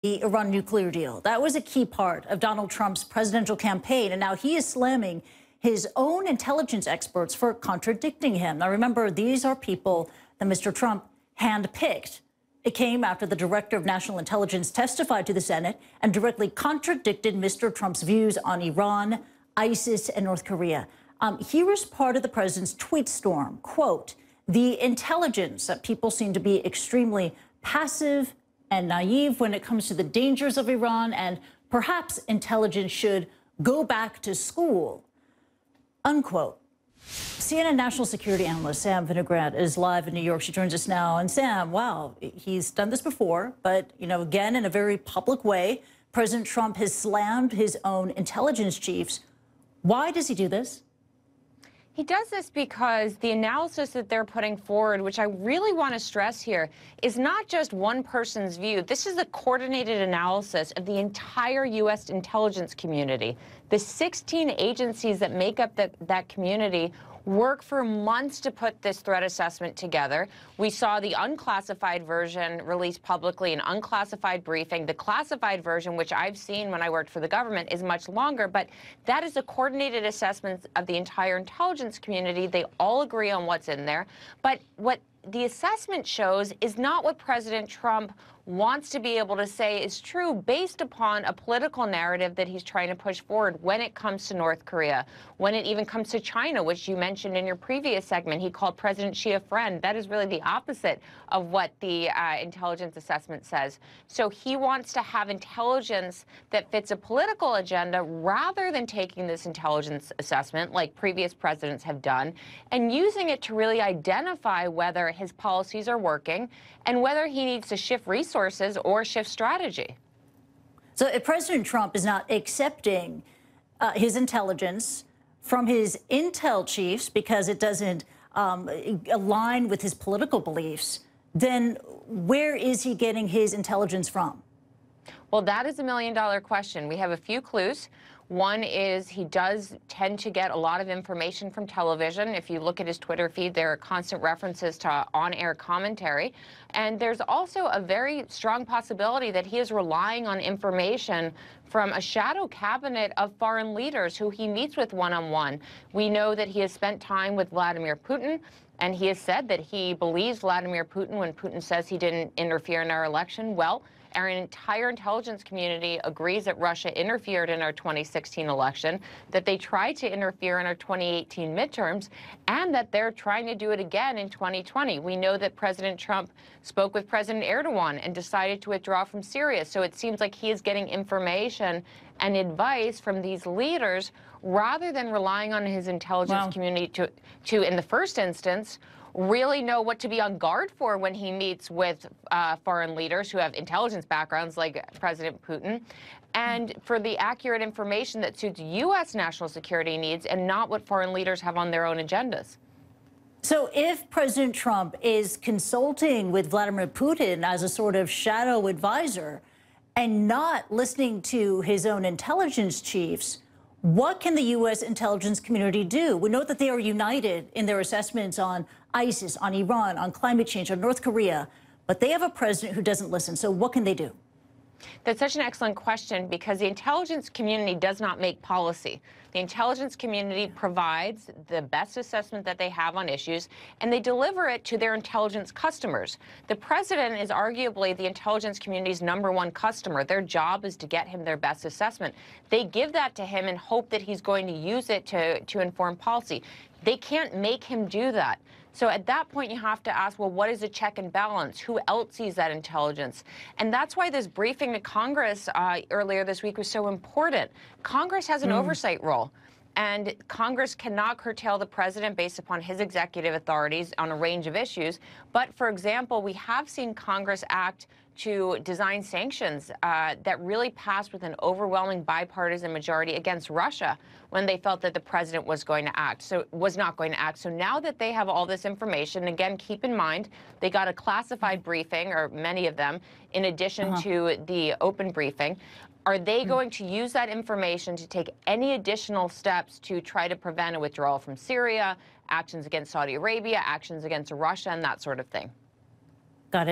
the Iran nuclear deal. That was a key part of Donald Trump's presidential campaign, and now he is slamming his own intelligence experts for contradicting him. Now, remember, these are people that Mr. Trump handpicked. It came after the director of national intelligence testified to the Senate and directly contradicted Mr. Trump's views on Iran, ISIS, and North Korea. Here is part of the president's tweet storm. Quote, "The intelligence that people seem to be extremely passive and naive when it comes to the dangers of Iran, and perhaps intelligence should go back to school," unquote. CNN national security analyst Sam Vinograd is live in New York. She joins us now. And Sam, wow, he's done this before, but, again, in a very public way, President Trump has slammed his own intelligence chiefs. Why does he do this? He does this because the analysis that they're putting forward, which I really want to stress here, is not just one person's view. This is a coordinated analysis of the entire U.S. intelligence community. The 16 agencies that make up that community work for months to put this threat assessment together. We saw the unclassified version released publicly, an unclassified briefing. The classified version, which I've seen when I worked for the government, is much longer, but that is a coordinated assessment of the entire intelligence community. They all agree on what's in there. But what the assessment shows is not what President Trump wants to be able to say is true based upon a political narrative that he's trying to push forward when it comes to North Korea, when it even comes to China, which you mentioned in your previous segment. He called President Xi a friend. That is really the opposite of what the intelligence assessment says. So he wants to have intelligence that fits a political agenda rather than taking this intelligence assessment like previous presidents have done and using it to really identify whether his policies are working and whether he needs to shift resources or shift strategy. So if President Trump is not accepting his intelligence from his intel chiefs because it doesn't align with his political beliefs, then where is he getting his intelligence from? Well, that is $1 million question. We have a few clues. One is he does tend to get a lot of information from television. If you look at his Twitter feed, there are constant references to on-air commentary. And there's also a very strong possibility that he is relying on information from a shadow cabinet of foreign leaders who he meets with one-on-one. We know that he has spent time with Vladimir Putin, and he has said that he believes Vladimir Putin when Putin says he didn't interfere in our election. Well, our entire intelligence community agrees that Russia interfered in our 2016 election, that they tried to interfere in our 2018 midterms, and that they're trying to do it again in 2020. We know that President Trump spoke with President Erdogan and decided to withdraw from Syria. So it seems like he is getting information and advice from these leaders rather than relying on his intelligence community to, in the first instance, really know what to be on guard for when he meets with foreign leaders who have intelligence backgrounds like President Putin, and for the accurate information that suits U.S. national security needs and not what foreign leaders have on their own agendas. So if President Trump is consulting with Vladimir Putin as a sort of shadow advisor and not listening to his own intelligence chiefs, what can the U.S. intelligence community do? We know that they are united in their assessments on ISIS, on Iran, on climate change, on North Korea, but they have a president who doesn't listen. So what can they do? That's such an excellent question because the intelligence community does not make policy. The intelligence community provides the best assessment that they have on issues, and they deliver it to their intelligence customers. The president is arguably the intelligence community's #1 customer. Their job is to get him their best assessment. They give that to him and hope that he's going to use it to inform policy. They can't make him do that. So at that point, you have to ask, well, what is a check and balance? Who else sees that intelligence? And that's why this briefing to Congress earlier this week was so important. Congress has an oversight role, and Congress cannot curtail the president based upon his executive authorities on a range of issues. But, for example, we have seen Congress act to design sanctions that really passed with an overwhelming bipartisan majority against Russia when they felt that the president was going to act, was not going to act. So now that they have all this information, again, keep in mind, they got a classified briefing, or many of them, in addition to the open briefing. Are they going to use that information to take any additional steps to try to prevent a withdrawal from Syria, actions against Saudi Arabia, actions against Russia, and that sort of thing? Got it.